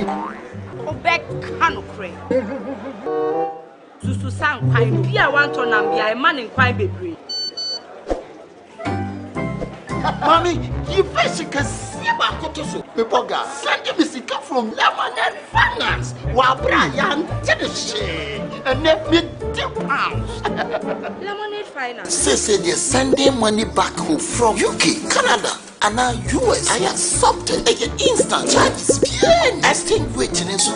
Obek Kanokre. Susu Sang Pine, be a one ton and be a man in quite baby. Mommy, you basically see about Kotoso. People sending me sick from Lemonade Finance while Brian did the shit and let me £2. Lemonade Finance. Say they're sending money back home from UK, Canada, and now US. I accepted a instant charges. Exchange waiting in so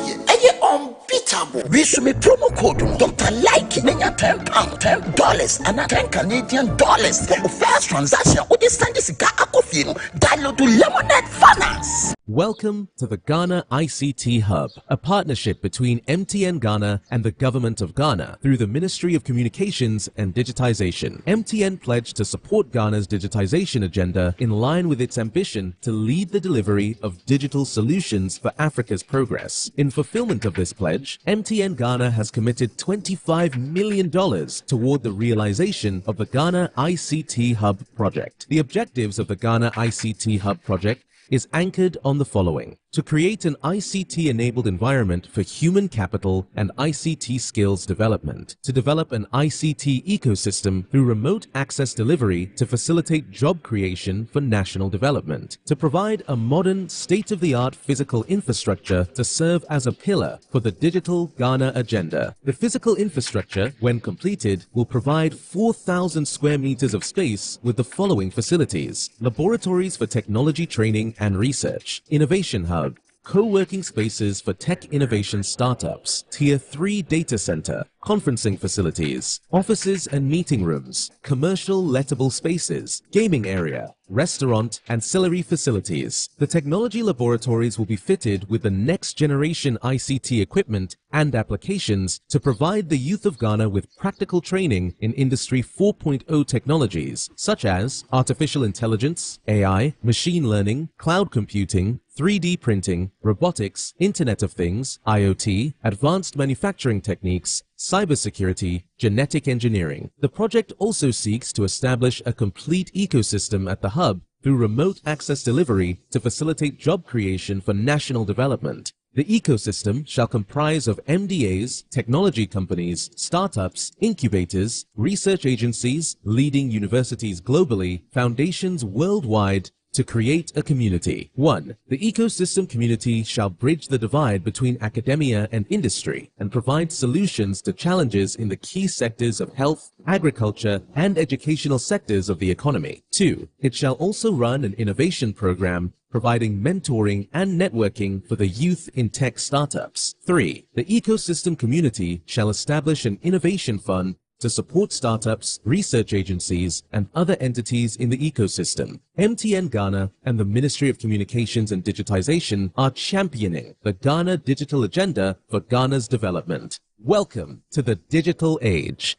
unbeatable. We should be promo code Dr. Like £10, $10, and $10 for the first transaction. What is this coffee? Download to Lemonade Finance. Welcome to the Ghana ICT Hub, a partnership between MTN Ghana and the Government of Ghana through the Ministry of Communications and Digitization. MTN pledged to support Ghana's digitization agenda in line with its ambition to lead the delivery of digital solutions for Africa's progress. In fulfillment of this pledge, MTN Ghana has committed $25 million toward the realization of the Ghana ICT Hub project. The objectives of the Ghana ICT Hub project is anchored on the following: to create an ICT-enabled environment for human capital and ICT skills development, to develop an ICT ecosystem through remote access delivery to facilitate job creation for national development, to provide a modern, state-of-the-art physical infrastructure to serve as a pillar for the digital Ghana agenda. The physical infrastructure, when completed, will provide 4,000 square meters of space with the following facilities: laboratories for technology training and research, innovation hub, co-working spaces for tech innovation startups, Tier 3 data center, conferencing facilities, offices and meeting rooms, commercial lettable spaces, gaming area, restaurant, ancillary facilities. The technology laboratories will be fitted with the next generation ICT equipment and applications to provide the youth of Ghana with practical training in Industry 4.0 technologies such as artificial intelligence, AI, machine learning, cloud computing, 3D printing, robotics, Internet of Things, IoT, advanced manufacturing techniques, cybersecurity, genetic engineering. The project also seeks to establish a complete ecosystem at the hub through remote access delivery to facilitate job creation for national development. The ecosystem shall comprise of MDAs, technology companies, startups, incubators, research agencies, leading universities globally, foundations worldwide, to create a community. 1. The ecosystem community shall bridge the divide between academia and industry and provide solutions to challenges in the key sectors of health, agriculture, and educational sectors of the economy. 2. It shall also run an innovation program providing mentoring and networking for the youth in tech startups. 3. The ecosystem community shall establish an innovation fund to support startups, research agencies, and other entities in the ecosystem. MTN Ghana and the Ministry of Communications and Digitization are championing the Ghana digital agenda for Ghana's development. Welcome to the digital age.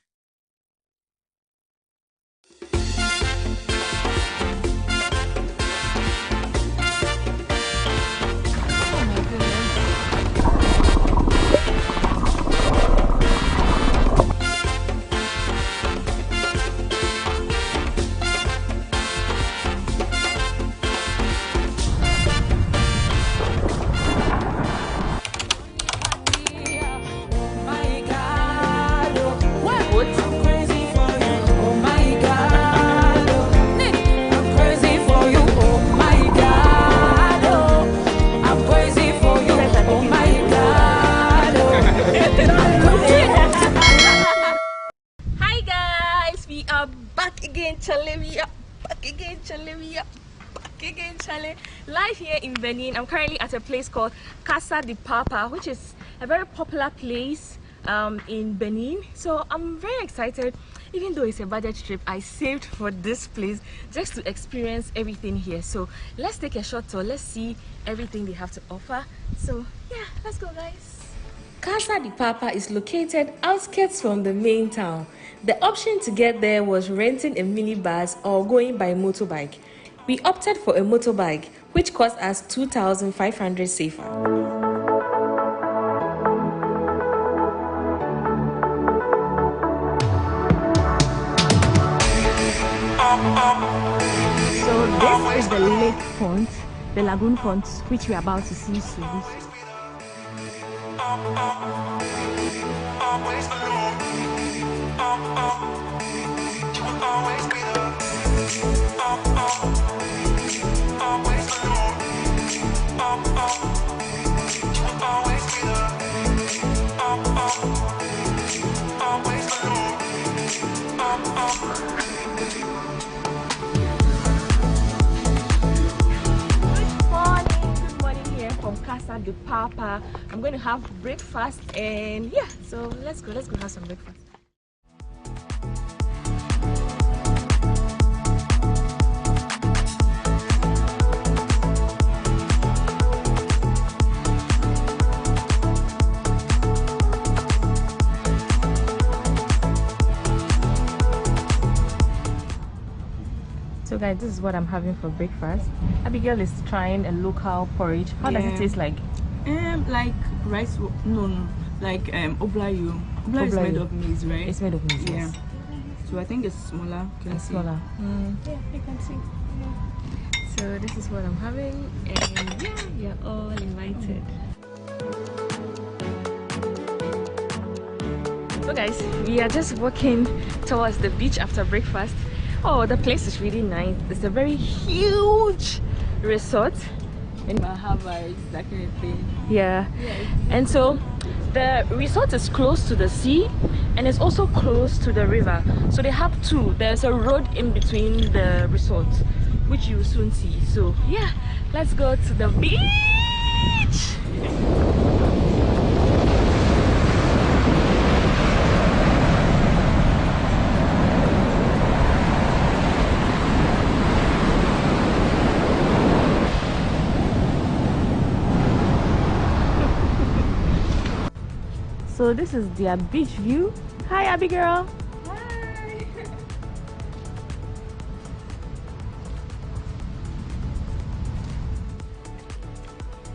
Live here in Benin. I'm currently at a place called Casa de Papa, which is a very popular place in Benin. So I'm very excited. Even though it's a budget trip, I saved for this place just to experience everything here. So let's take a short tour. Let's see everything they have to offer. So yeah, let's go, guys. Casa de Papa is located outskirts from the main town. The option to get there was renting a minibus or going by motorbike. We opted for a motorbike, which cost us 2,500 CFA. So this is the lake pond, the lagoon pond, which we are about to see soon. Always alone. You will always be there. Always alone. You will always be there. Always alone. Good morning here from Casa de Papa. I'm going to have breakfast and yeah, so let's go have some breakfast. So guys, this is what I'm having for breakfast. Abigail is trying a local porridge. How does it taste like? Like rice. No, like oblayo. Oblayo is made of maize, right? It's made of maize. Yeah. Yes. So I think it's smaller. It's smaller. Yeah, you can see. So this is what I'm having, and yeah, you're all invited. So guys, we are just walking towards the beach after breakfast. Oh, the place is really nice. It's a very huge resort in Mahava, that kind of thing. yeah. And so the resort is close to the sea and it's also close to the river. So they have two. There's a road in between the resort, which you will soon see. So yeah, let's go to the beach. So this is their beach view. Hi, Abigail. Hi.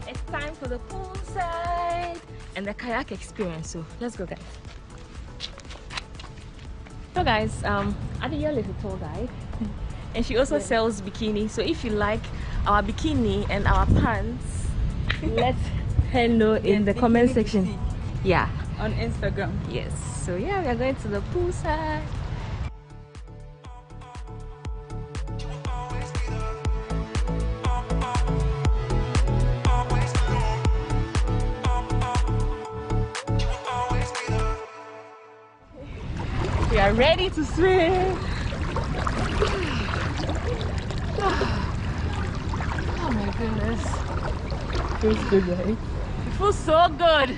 It's time for the poolside and the kayak experience. So let's go, guys. So guys, Abigail is a tour guide, and she also sells bikini. So if you like our bikini and our pants, let her know in the comment section. Yeah. On Instagram. Yes. So yeah, we are going to the poolside. We are ready to swim. Oh my goodness. Feels good, right? It feels so good.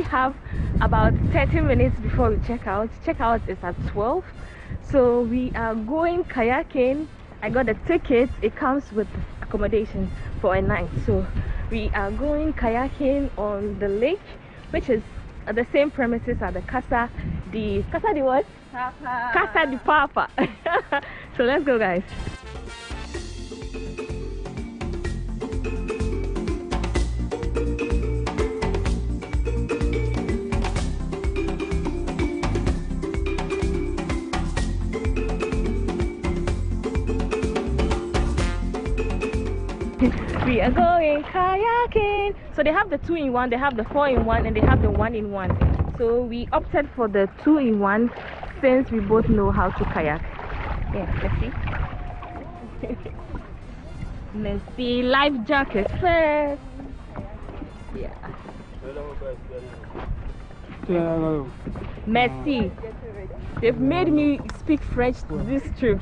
Have about 30 minutes before we check out. Check out is at 12. So we are going kayaking. I got the ticket. It comes with accommodation for a night. So we are going kayaking on the lake, which is at the same premises as the Casa de what? Papa. Casa de Papa. So let's go, guys. We are going kayaking. So they have the 2-in-1, they have the 4-in-1, and they have the 1-in-1. So we opted for the 2-in-1 since we both know how to kayak. Yeah, let's see. Let's see, life jacket first. Yeah. Merci. They've made me speak French this trip.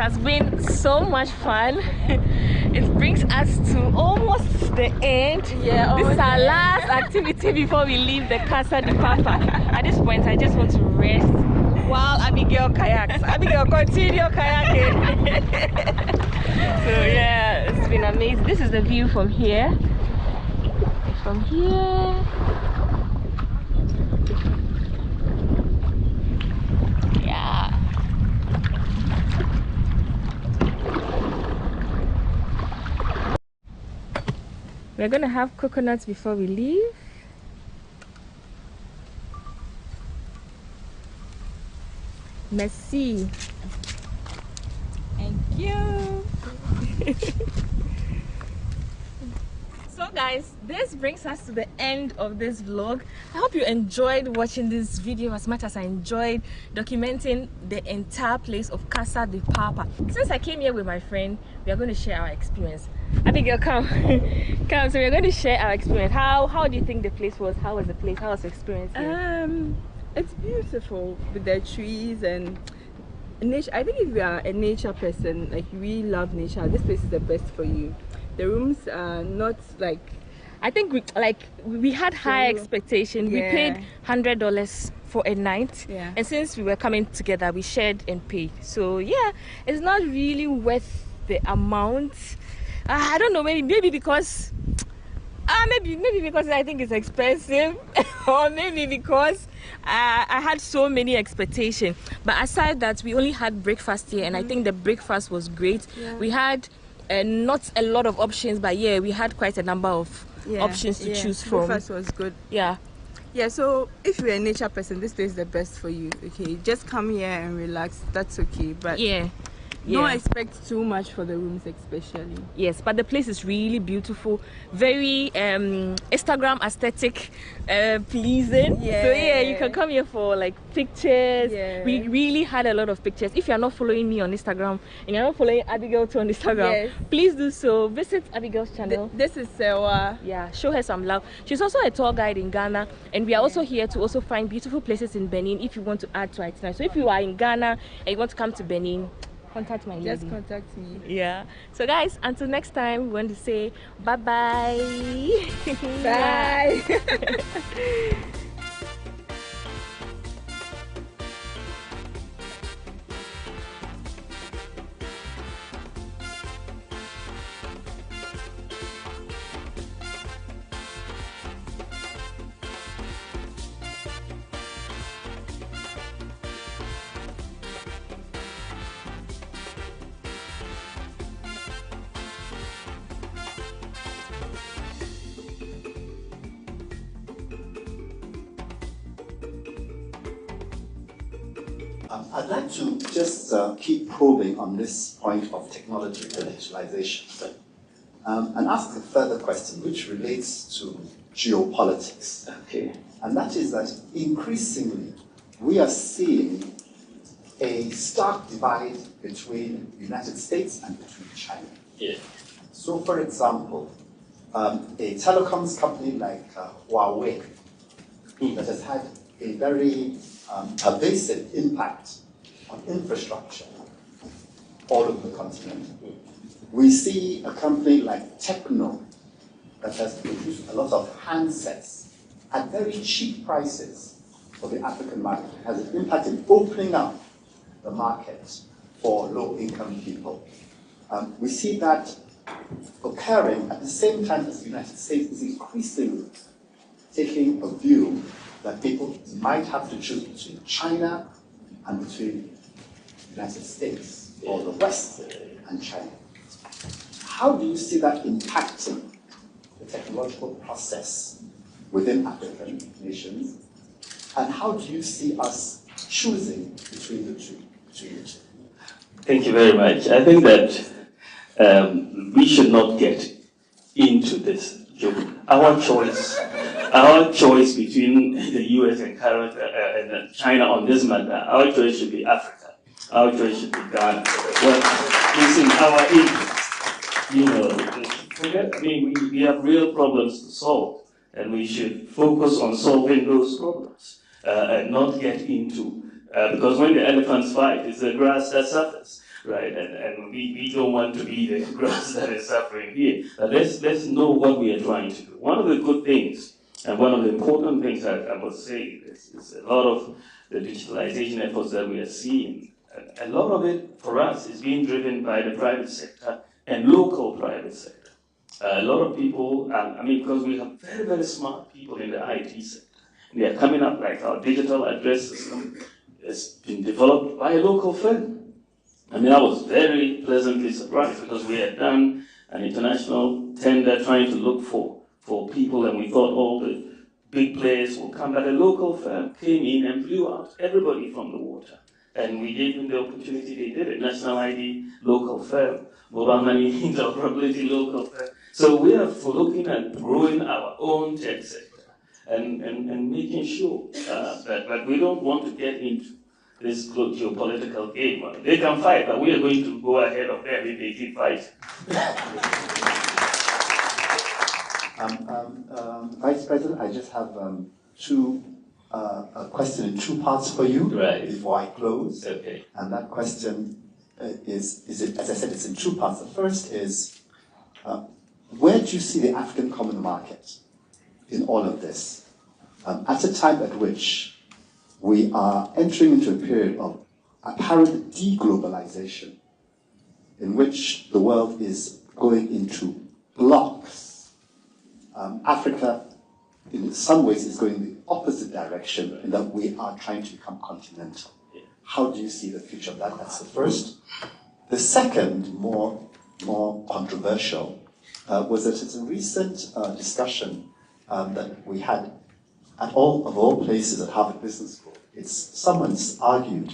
has been so much fun. It brings us to almost the end. Yeah, this is our last activity before we leave the Casa de Papa. At this point, I just want to rest while Abigail kayaks. Abigail, continue kayaking. So yeah, it's been amazing. This is the view from here. From here. Yeah. We're gonna have coconuts before we leave. Merci. Thank you. So guys, this brings us to the end of this vlog. I hope you enjoyed watching this video as much as I enjoyed documenting the entire place of Casa de Papa. Since I came here with my friend, we are going to share our experience. Abigail, come. Come. So we're going to share our experience. How do you think the place was? How was the place? How was the experience here? It's beautiful with the trees and nature. I think if you are a nature person, like you really love nature, this place is the best for you. The rooms are not like, I think we had high expectation. Yeah. We paid $100 for a night, Yeah. and since we were coming together, we shared and paid. So yeah, it's not really worth the amount. I don't know, maybe because maybe because I think it's expensive, or maybe because I had so many expectations. But aside that, we only had breakfast here, and I think the breakfast was great. Yeah. We had not a lot of options, but yeah, we had quite a number of options to choose from. Breakfast was good. Yeah. Yeah, so if you're a nature person, this place is the best for you. Okay, just come here and relax. That's okay. But Yeah. don't expect too much for the rooms, especially. Yes, but the place is really beautiful, very Instagram aesthetic, pleasing. Yeah. So yeah, you can come here for like pictures. Yeah. We really had a lot of pictures. If you're not following me on Instagram and you're not following Abigail too on Instagram, Yes. please do so. Visit Abigail's channel. This is Sewa. Yeah, show her some love. She's also a tour guide in Ghana, and we are also here to also find beautiful places in Benin if you want to add to itinerary. So if you are in Ghana and you want to come to Benin, contact my lady. Just contact me. Yeah. So guys, until next time, we want to say bye-bye. Bye. I'd like to just keep probing on this point of technology and digitalization and ask a further question which relates to geopolitics. Okay. And that is that increasingly we are seeing a stark divide between the United States and between China. Yeah. So, for example, a telecoms company like Huawei that has had a very pervasive impact on infrastructure all over the continent. We see a company like Techno that has produced a lot of handsets at very cheap prices for the African market. It has an impact in opening up the market for low-income people. We see that occurring at the same time as the United States is increasingly taking a view that people might have to choose between China and between the United States, or the West and China. How do you see that impacting the technological process within African nations? And how do you see us choosing between the two? Thank you very much. I think that we should not get into this joke. Our choice between the US and Canada and China on this matter, our choice should be Africa. Our choice should be Ghana. Well, it's in our interest. You know, we have real problems to solve, and we should focus on solving those problems and not get into, because when the elephants fight, it's the grass that suffers. right? And we don't want to be the grass that is suffering here. But let's know what we are trying to do. One of the good things, and one of the important things I must say is a lot of the digitalization efforts that we are seeing. A lot of it, for us, is being driven by the private sector and local private sector. A lot of people, because we have very, very smart people in the IT sector. They are coming up, like our digital address system has been developed by a local firm. I was very pleasantly surprised because we had done an international tender trying to look for people, and we thought all the big players would come, but a local firm came in and blew out everybody from the water. And we gave them the opportunity, they did it. National ID, local firm. Mobile money, interoperability, local firm. So we are looking at growing our own tech sector and making sure that we don't want to get into this geopolitical game. They can fight, but we are going to go ahead of them if they keep fighting. Vice President, I just have a question in two parts for you before I close. Okay. And that question is as I said, it's in two parts. The first is, where do you see the African common market in all of this? At a time at which we are entering into a period of apparent deglobalization, in which the world is going into blocks. Africa, in some ways, is going the opposite direction in that we are trying to become continental. How do you see the future of that? That's the first. The second, more controversial, was that it's a recent discussion that we had at all places at Harvard Business School. Someone's argued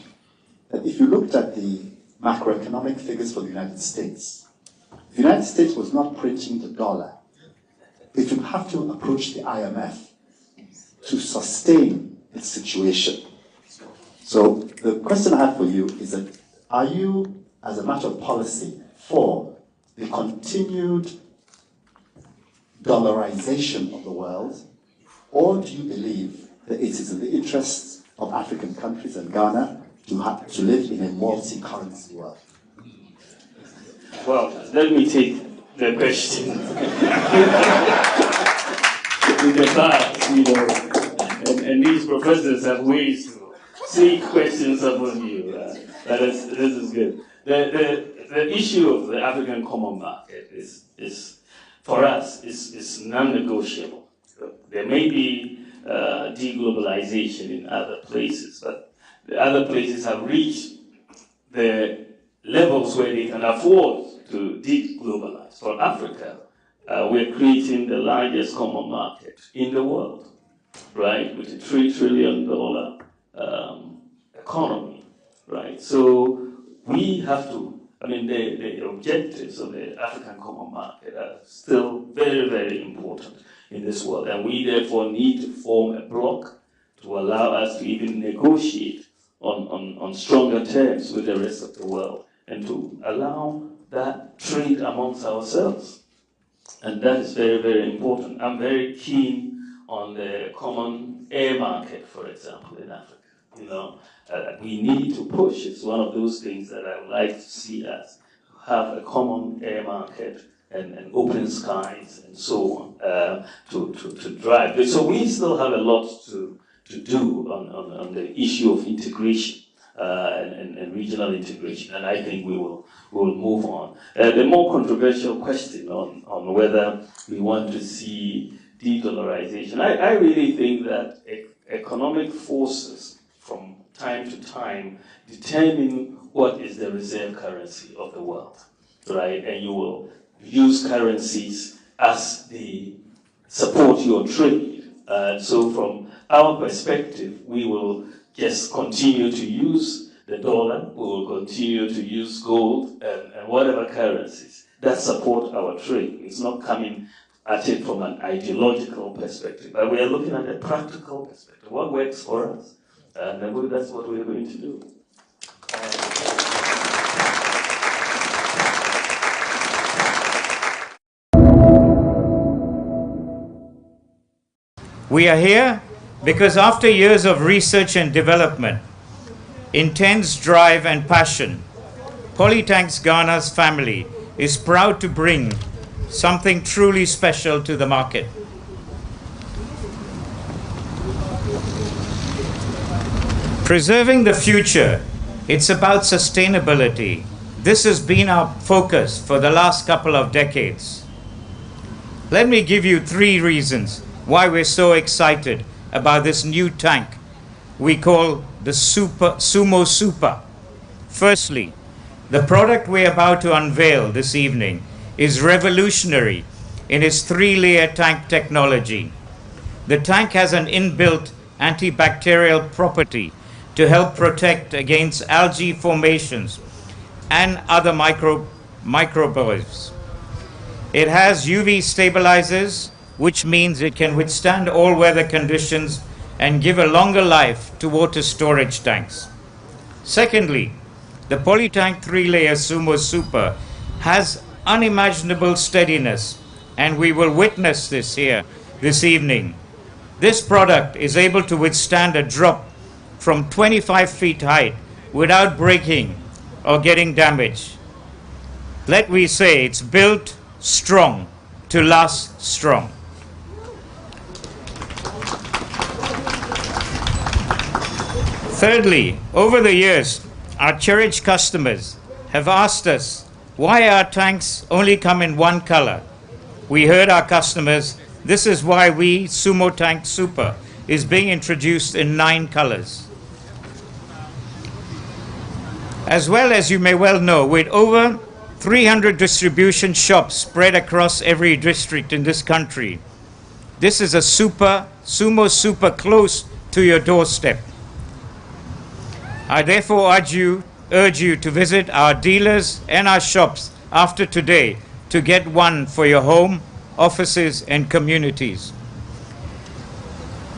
that if you looked at the macroeconomic figures for the United States was not printing the dollar. It would have to approach the IMF to sustain its situation. So the question I have for you is that, are you, as a matter of policy, for the continued dollarization of the world, or do you believe that it is in the interests of African countries and Ghana to live in a multi-currency world? Well, let me take the question. In the past, and these professors have ways to seek questions upon you. This is good. The issue of the African common market is for us is non-negotiable. There may be deglobalization in other places, but the other places have reached the levels where they can afford to deglobalize. For Africa, we're creating the largest common market in the world, right, with a $3 trillion economy, right? So we have to, the objectives of the African common market are still very, very important in this world, and we therefore need to form a bloc to allow us to even negotiate on stronger terms with the rest of the world, and to allow that trade amongst ourselves. And that is very, very important. I'm very keen on the common air market, for example, in Africa. We need to push. It's one of those things that I would like to see us have a common air market and open skies and so on to drive. So we still have a lot to do on the issue of integration and regional integration, and I think we'll move on. The more controversial question on whether we want to see de-dollarization, I really think that economic forces from time to time determine what is the reserve currency of the world, right? And you will use currencies as they support your trade. So from our perspective, we will just continue to use the dollar, we will continue to use gold and whatever currencies that support our trade. It's not coming at it from an ideological perspective, but we are looking at a practical perspective. What works for us? And that's what we're going to do. We are here because after years of research and development, intense drive and passion, Polytank's Ghana's family is proud to bring something truly special to the market. Preserving the future, it's about sustainability. This has been our focus for the last couple of decades. Let me give you 3 reasons why we're so excited about this new tank we call the Sumo Super. Firstly, the product we're about to unveil this evening is revolutionary in its 3-layer tank technology. The tank has an inbuilt antibacterial property to help protect against algae formations and other microbes. It has UV stabilizers, which means it can withstand all weather conditions and give a longer life to water storage tanks. Secondly, the Polytank 3-layer Sumo Super has unimaginable steadiness, and we will witness this here this evening. This product is able to withstand a drop from 25 feet height without breaking or getting damaged. Let me say it's built strong to last strong. Thirdly, over the years, our cherished customers have asked us why our tanks only come in one color. We heard our customers. This is why Sumo Tank Super is being introduced in 9 colors. As well, as you may well know, with over 300 distribution shops spread across every district in this country, this is a Sumo Super close to your doorstep. I therefore urge you to visit our dealers and our shops after today to get one for your home, offices, and communities.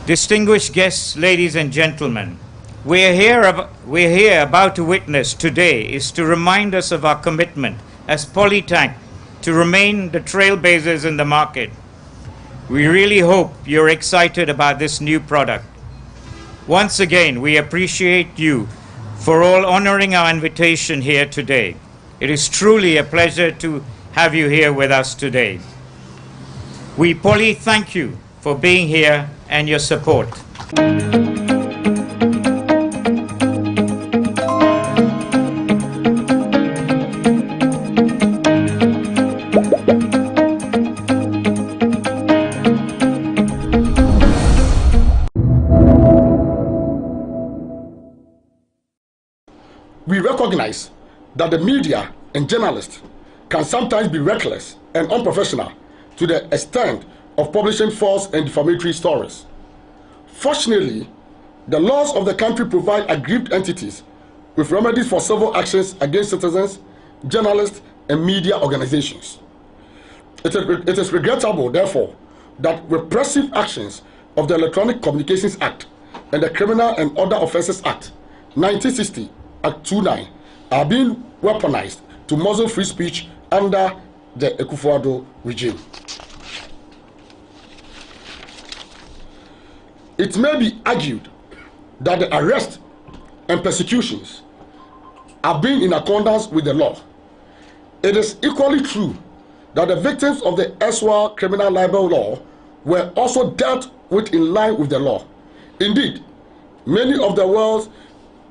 Distinguished guests, ladies and gentlemen, we're here about to witness today is to remind us of our commitment as Polytank to remain the trailblazers in the market. We really hope you're excited about this new product. Once again, we appreciate you for all honoring our invitation here today. It is truly a pleasure to have you here with us today. We Poly thank you for being here and your support. We recognize that the media and journalists can sometimes be reckless and unprofessional to the extent of publishing false and defamatory stories. Fortunately, the laws of the country provide aggrieved entities with remedies for civil actions against citizens, journalists, and media organizations. It is regrettable, therefore, that repressive actions of the Electronic Communications Act and the Criminal and Other Offences Act 1960 Act 29 are being weaponized to muzzle free speech under the Akufo-Addo regime. It may be argued that the arrest and persecutions are being in accordance with the law. It is equally true that the victims of the erstwhile criminal libel law were also dealt with in line with the law. Indeed, many of the world's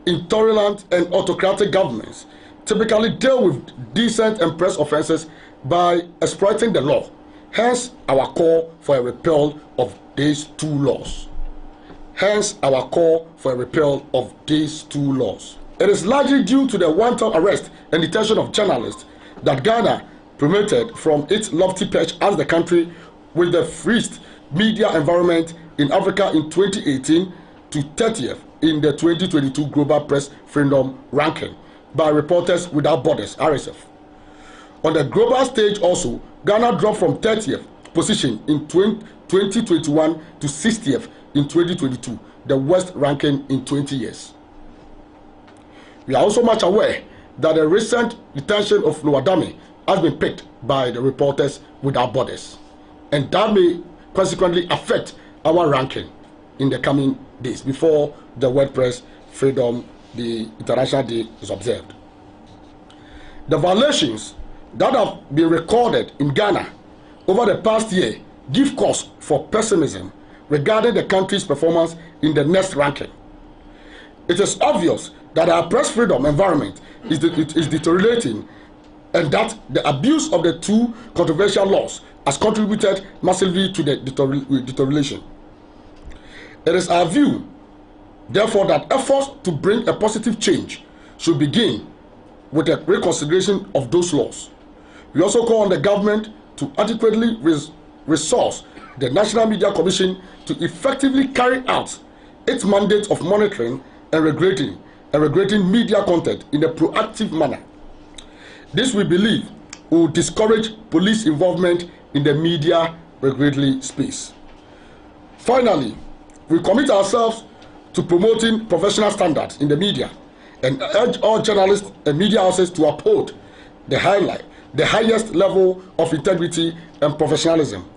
intolerant and autocratic governments typically deal with decent and press offenses by exploiting the law. Hence our call for a repeal of these 2 laws. Hence our call for a repeal of these 2 laws. It is largely due to the wanton arrest and detention of journalists that Ghana promoted from its lofty perch as the country with the freest media environment in Africa in 2018 to 30th in the 2022 Global Press Freedom Ranking by Reporters Without Borders, RSF. On the global stage also, Ghana dropped from 30th position in 2021 to 60th in 2022, the worst ranking in 20 years. We are also much aware that the recent detention of Noadame has been picked by the Reporters Without Borders, and that may consequently affect our ranking in the coming days before the WordPress Freedom, the International Day, is observed. The violations that have been recorded in Ghana over the past year give cause for pessimism regarding the country's performance in the next ranking. It is obvious that our press freedom environment is deteriorating, and that the abuse of the two controversial laws has contributed massively to the deterioration. It is our view, therefore, that efforts to bring a positive change should begin with a reconsideration of those laws. We also call on the government to adequately resource the National Media Commission to effectively carry out its mandate of monitoring and regulating media content in a proactive manner. This, we believe, will discourage police involvement in the media regulatory space. Finally, we commit ourselves to promoting professional standards in the media and urge all journalists and media houses to uphold the highest level of integrity and professionalism.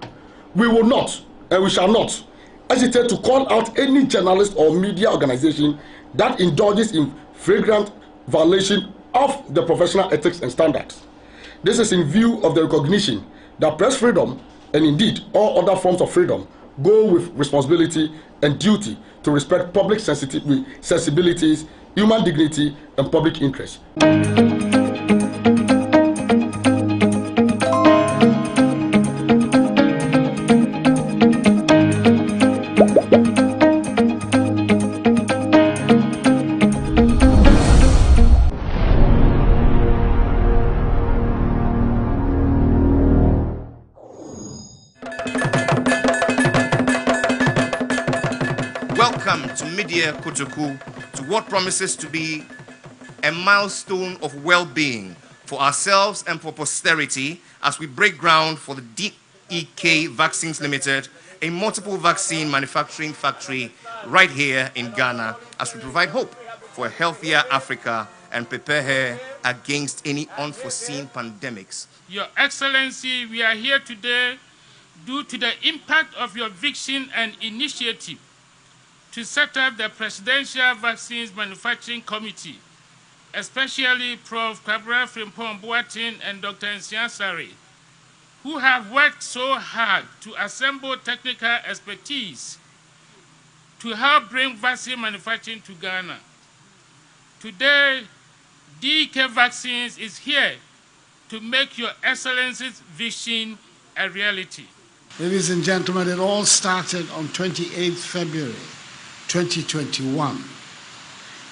We will not, and we shall not, hesitate to call out any journalist or media organization that indulges in flagrant violation of the professional ethics and standards. This is in view of the recognition that press freedom, and indeed all other forms of freedom, go with responsibility and duty to respect public sensibilities, human dignity, and public interest. Welcome to Media Kotoku, to what promises to be a milestone of well-being for ourselves and for posterity as we break ground for the DEK Vaccines Limited, a multiple vaccine manufacturing factory right here in Ghana, as we provide hope for a healthier Africa and prepare her against any unforeseen pandemics. Your Excellency, we are here today due to the impact of your vision and initiative to set up the Presidential Vaccines Manufacturing Committee, especially Prof. Kwabra Frimpong Boateng and Dr. Nsiasari, who have worked so hard to assemble technical expertise to help bring vaccine manufacturing to Ghana. Today, DEK Vaccines is here to make your Excellency's vision a reality. Ladies and gentlemen, it all started on 28th February 2021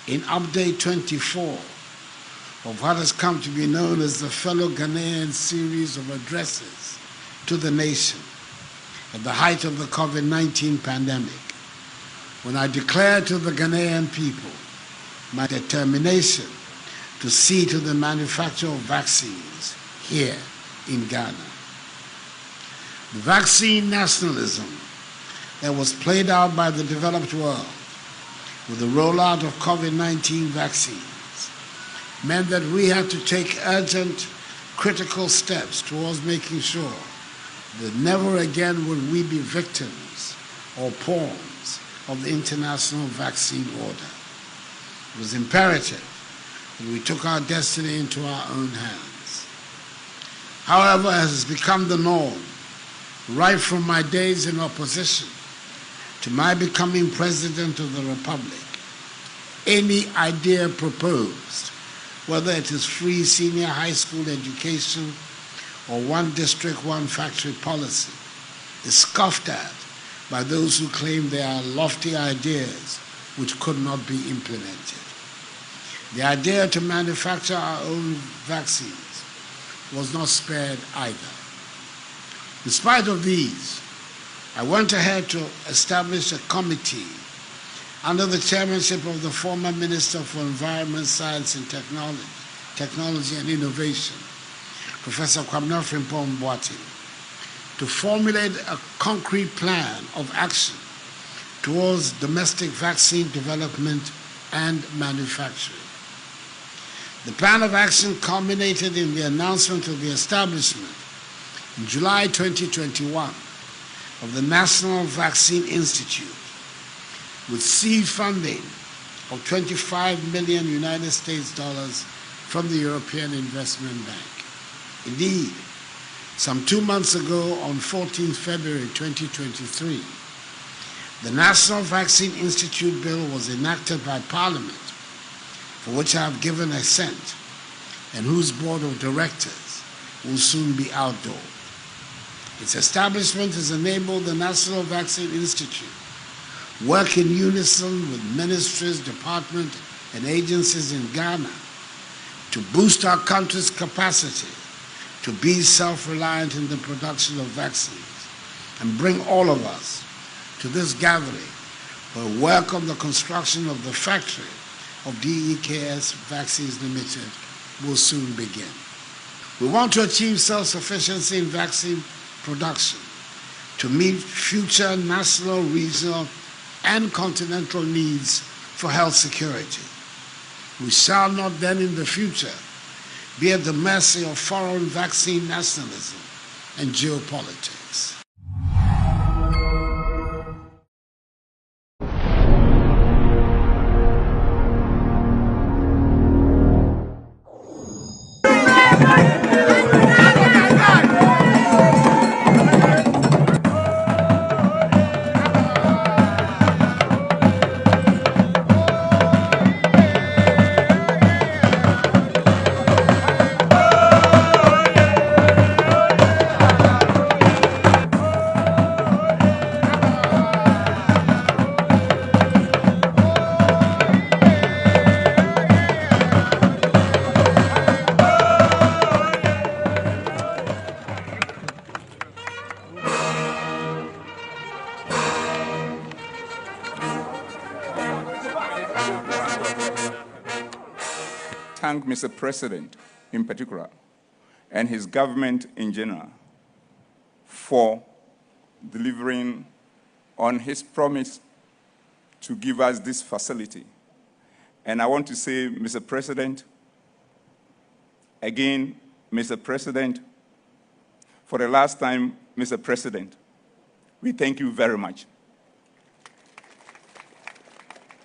in update 24 of what has come to be known as the Fellow Ghanaian series of addresses to the nation at the height of the COVID-19 pandemic, when I declared to the Ghanaian people my determination to see to the manufacture of vaccines here in Ghana. The vaccine nationalism that was played out by the developed world with the rollout of COVID-19 vaccines meant that we had to take urgent, critical steps towards making sure that never again would we be victims or pawns of the international vaccine order. It was imperative that we took our destiny into our own hands. However, as has become the norm, right from my days in opposition to my becoming President of the Republic, any idea proposed, whether it is free senior high school education or one district, one factory policy, is scoffed at by those who claim they are lofty ideas which could not be implemented. The idea to manufacture our own vaccines was not spared either. In spite of these, I went ahead to establish a committee under the chairmanship of the former Minister for Environment, Science and Technology and Innovation, Professor Kwabra Frimpong Boateng, to formulate a concrete plan of action towards domestic vaccine development and manufacturing. The plan of action culminated in the announcement of the establishment in July 2021 of the National Vaccine Institute with seed funding of $25 million United States dollars from the European Investment Bank. Indeed, some 2 months ago, on 14th February 2023, the National Vaccine Institute Bill was enacted by Parliament, for which I have given assent, and whose board of directors will soon be outdoor. Its establishment has enabled the National Vaccine Institute work in unison with ministries, departments, and agencies in Ghana to boost our country's capacity to be self-reliant in the production of vaccines and bring all of us to this gathering where work on the construction of the factory of DEKS Vaccines Limited will soon begin. We want to achieve self-sufficiency in vaccine production to meet future national, regional, and continental needs for health security. We shall not then in the future be at the mercy of foreign vaccine nationalism and geopolitics. Thank Mr. President in particular and his government in general for delivering on his promise to give us this facility. And I want to say, Mr. President, again, Mr. President, for the last time, Mr. President, we thank you very much.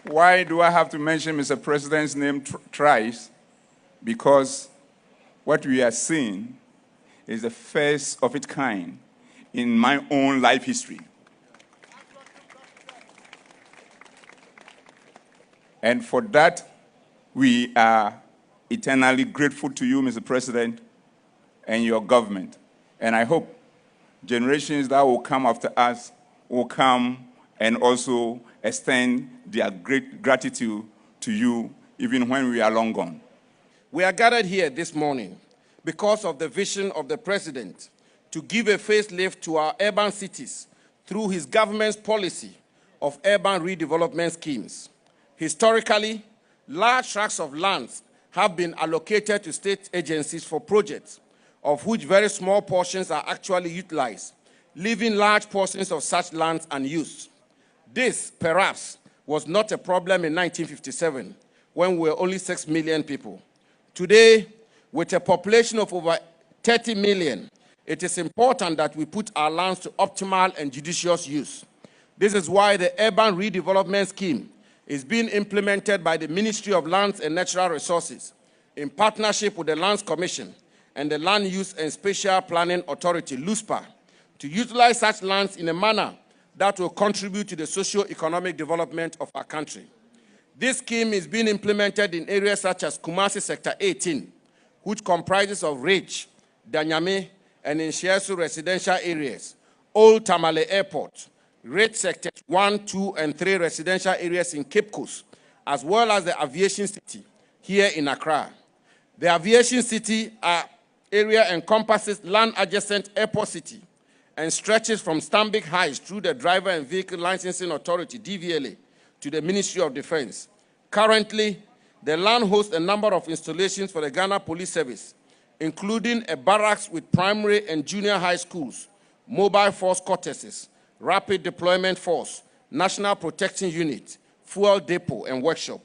Why do I have to mention Mr. President's name thrice? Because what we are seeing is the first of its kind in my own life history. And for that, we are eternally grateful to you, Mr. President, and your government. And I hope generations that will come after us will come and also extend their great gratitude to you even when we are long gone. We are gathered here this morning because of the vision of the President to give a facelift to our urban cities through his government's policy of urban redevelopment schemes. Historically, large tracts of lands have been allocated to state agencies for projects, of which very small portions are actually utilized, leaving large portions of such lands unused. This, perhaps, was not a problem in 1957, when we were only 6 million people. Today, with a population of over 30 million, it is important that we put our lands to optimal and judicious use. This is why the Urban Redevelopment Scheme is being implemented by the Ministry of Lands and Natural Resources in partnership with the Lands Commission and the Land Use and Spatial Planning Authority, LUSPA, to utilize such lands in a manner that will contribute to the socio-economic development of our country. This scheme is being implemented in areas such as Kumasi Sector 18, which comprises of Ridge, Danyame, and Inshiasu residential areas, Old Tamale Airport, Red Sector 1, 2, and 3 residential areas in Cape Coast, as well as the Aviation City here in Accra. The Aviation City area encompasses land adjacent Airport City and stretches from Stanbic Heights through the Driver and Vehicle Licensing Authority, DVLA, to the Ministry of Defense. Currently, the land hosts a number of installations for the Ghana Police Service, including a barracks with primary and junior high schools, mobile force quarters, rapid deployment force, national protection unit, fuel depot, and workshop.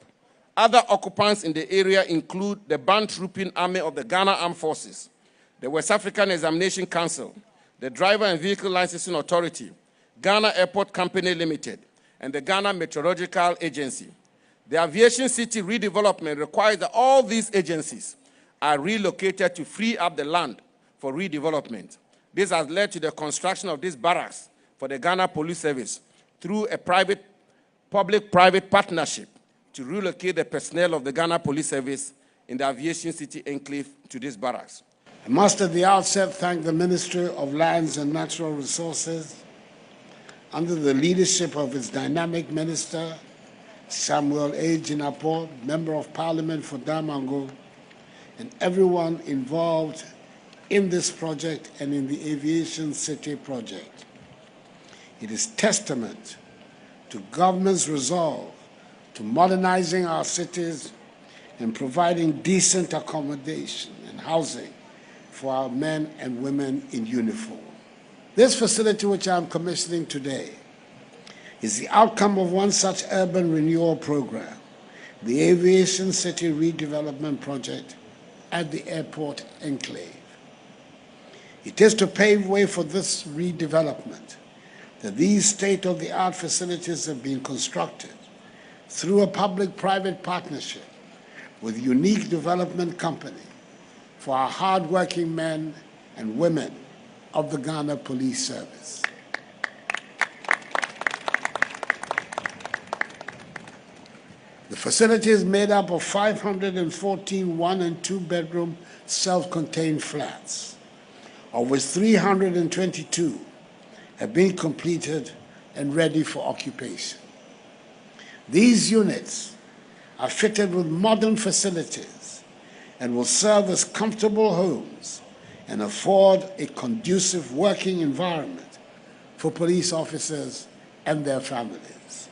Other occupants in the area include the Band Trooping Army of the Ghana Armed Forces, the West African Examination Council, the Driver and Vehicle Licensing Authority, Ghana Airport Company Limited, and the Ghana Meteorological Agency. The Aviation City redevelopment requires that all these agencies are relocated to free up the land for redevelopment. This has led to the construction of this barracks for the Ghana Police Service through a public-private partnership to relocate the personnel of the Ghana Police Service in the Aviation City enclave to this barracks. I must at the outset thank the Ministry of Lands and Natural Resources under the leadership of its dynamic minister, Samuel A. Jinapor, Member of Parliament for Damango, and everyone involved in this project and in the Aviation City project. It is testament to government's resolve to modernizing our cities and providing decent accommodation and housing for our men and women in uniform. This facility which I'm commissioning today is the outcome of one such urban renewal program, the Aviation City Redevelopment Project at the airport enclave. It is to pave way for this redevelopment that these state-of-the-art facilities have been constructed through a public-private partnership with unique development company for our hard-working men and women of the Ghana Police Service. The facility is made up of 514 one- and two-bedroom self-contained flats, of which 322 have been completed and ready for occupation. These units are fitted with modern facilities and will serve as comfortable homes and afford a conducive working environment for police officers and their families.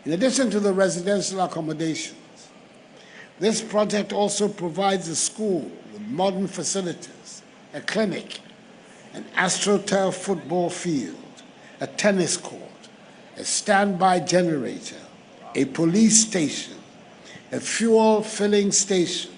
In addition to the residential accommodations, this project also provides a school with modern facilities, a clinic, an AstroTurf football field, a tennis court, a standby generator, a police station, a fuel filling station,